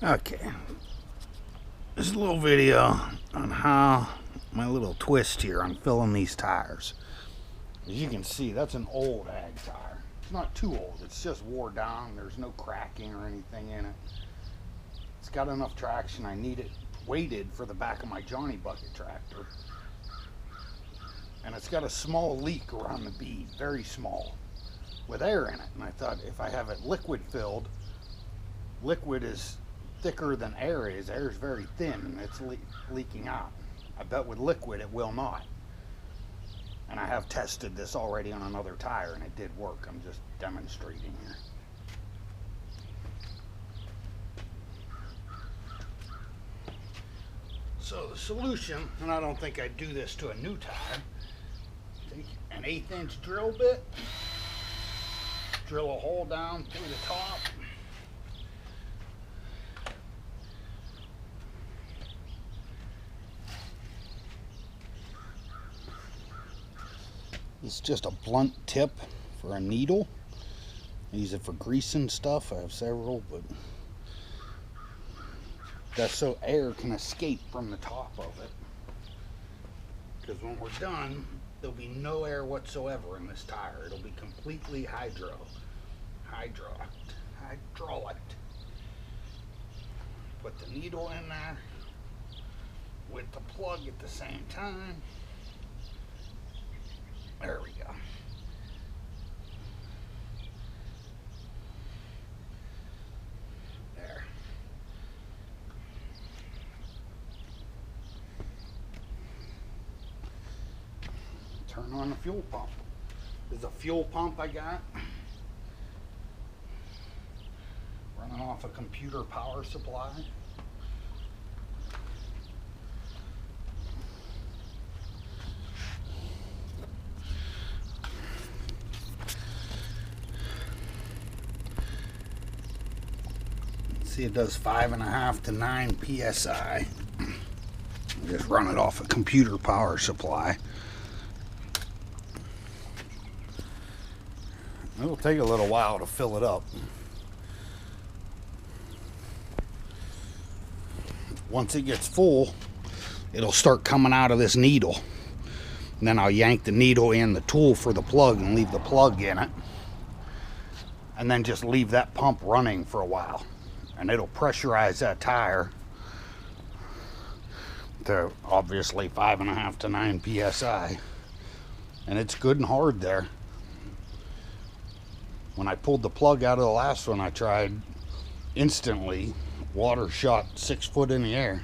Okay, this is a little video on how my little twist here on filling these tires. As you can see, that's an old ag tire. It's not too old, it's just wore down. There's no cracking or anything in it. It's got enough traction. I need it weighted for the back of my Johnny Bucket tractor. And it's got a small leak around the bead, very small, with air in it. And I thought if I have it liquid filled, liquid is thicker than air is. Air is very thin and it's leaking out. I bet with liquid it will not. And I have tested this already on another tire and it did work. I'm just demonstrating here. So the solution, and I don't think I'd do this to a new tire, take an 1/8 inch drill bit, drill a hole down through the top. It's just a blunt tip for a needle. I use it for greasing stuff. I have several, but that's so air can escape from the top of it. Because when we're done, there'll be no air whatsoever in this tire. It'll be completely hydraulic. Put the needle in there with the plug at the same time. There we go. There. Turn on the fuel pump. There's a fuel pump I got. Running off a computer power supply. See, it does 5.5 to 9 psi. Just run it off a computer power supply. It'll take a little while to fill it up. Once it gets full, it'll start coming out of this needle. And then I'll yank the needle in the tool for the plug and leave the plug in it. And then just leave that pump running for a while. And it'll pressurize that tire to obviously 5.5 to 9 psi. And it's good and hard there. When I pulled the plug out of the last one I tried, instantly water shot 6 foot in the air.